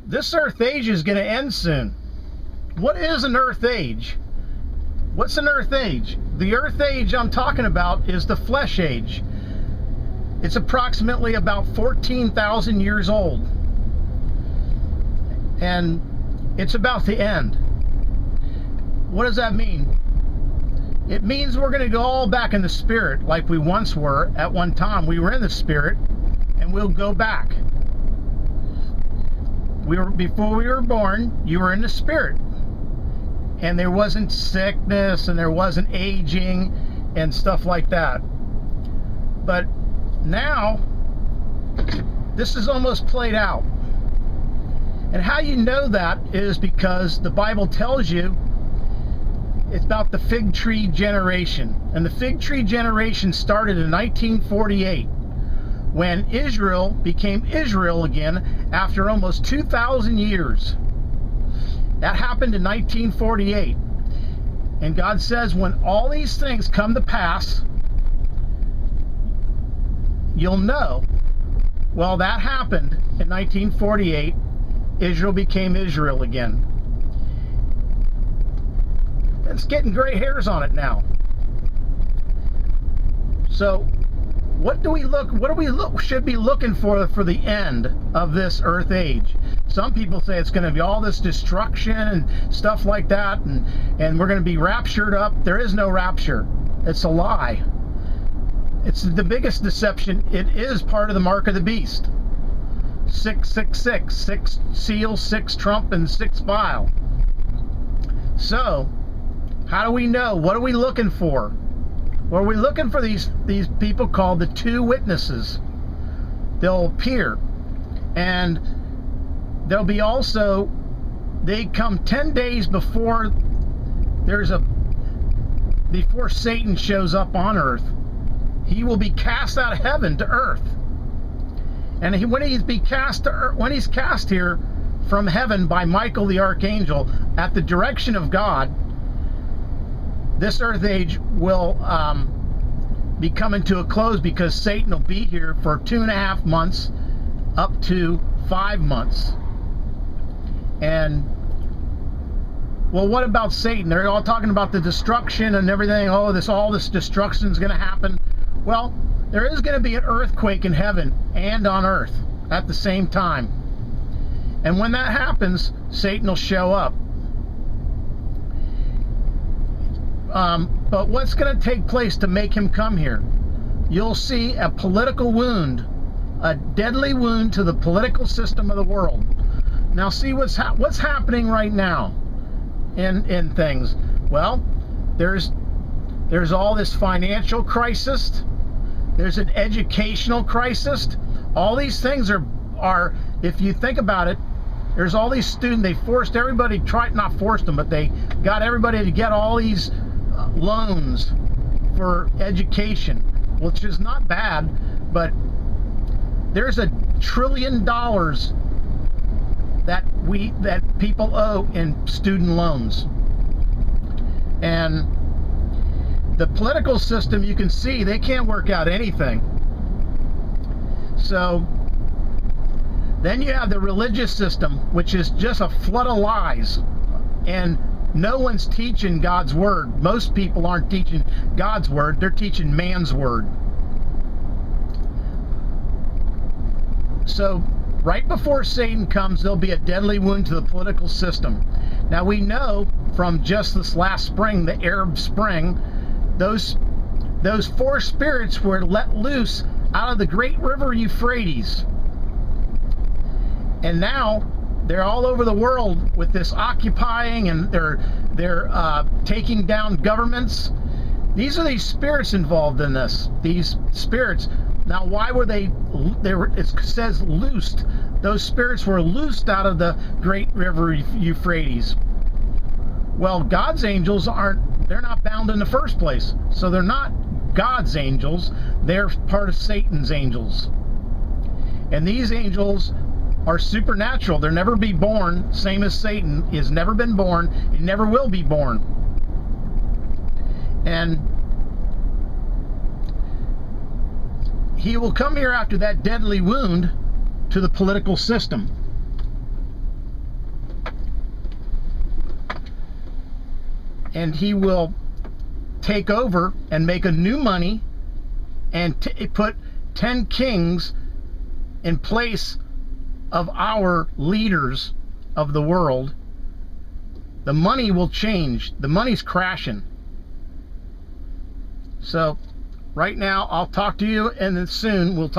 This Earth age is going to end soon. What is an Earth age? What's an Earth age? The Earth age I'm talking about is the flesh age. It's approximately about 14,000 years old. And it's about to end. What does that mean? It means we're going to go all back in the spirit like we once were at one time. We were in the spirit, and we'll go back. Before we were born, you were in the spirit. And there wasn't sickness, and there wasn't aging, and stuff like that. But now, this is almost played out. And how you know that is because the Bible tells you it's about the fig tree generation. And the fig tree generation started in 1948 when Israel became Israel again after almost 2,000 years. That happened in 1948. And God says when all these things come to pass, you'll know. Well, that happened in 1948. Israel became Israel again. It's getting gray hairs on it now. So, what should be looking for the end of this Earth age? Some people say it's going to be all this destruction and stuff like that, and we're going to be raptured up. There is no rapture. It's a lie. It's the biggest deception. It is part of the mark of the beast. 666, 6 seal, 6 trump, and 6 vial. So, how do we know? What are we looking for? Well, we're looking for these people called the two witnesses. They'll appear, and there'll be also, they come 10 days before before Satan shows up on earth. He will be cast out of heaven to earth. And when he's cast here from heaven by Michael the archangel at the direction of God, this Earth age will be coming to a close because Satan will be here for 2.5 months up to 5 months. And well, what about Satan? They're all talking about the destruction and everything. Oh, all this destruction is going to happen. Well, there is going to be an earthquake in heaven and on earth at the same time. And when that happens, Satan will show up. But what's going to take place to make him come here? You'll see a political wound, a deadly wound to the political system of the world. Now see what's happening right now in things. Well, there's all this financial crisis. There's an educational crisis. All these things are, if you think about it, there's all these students, they forced everybody, not forced them, but they got everybody to get all these loans for education, which is not bad, but there's $1 trillion that people owe in student loans. And the political system, you can see, they can't work out anything. So then you have the religious system, which is just a flood of lies. And no one's teaching God's word. Most people aren't teaching God's word. They're teaching man's word. So right before Satan comes, there'll be a deadly wound to the political system. Now we know from just this last spring, the Arab Spring, those 4 spirits were let loose out of the great river Euphrates. And now they're all over the world with this occupying, and they're taking down governments. These are these spirits involved in this. These spirits. Now, why were they were? It says loosed. Those spirits were loosed out of the great river Euphrates. Well, God's angels they're not bound in the first place. So they're not God's angels. They're part of Satan's angels. And these angels are supernatural. They'll never be born, same as Satan. He has never been born. He never will be born. And he will come here after that deadly wound to the political system. and he will take over and make a new money and put 10 kings in place of our leaders of the world. The money will change. The money's crashing. So right now, I'll talk to you, and then soon we'll talk.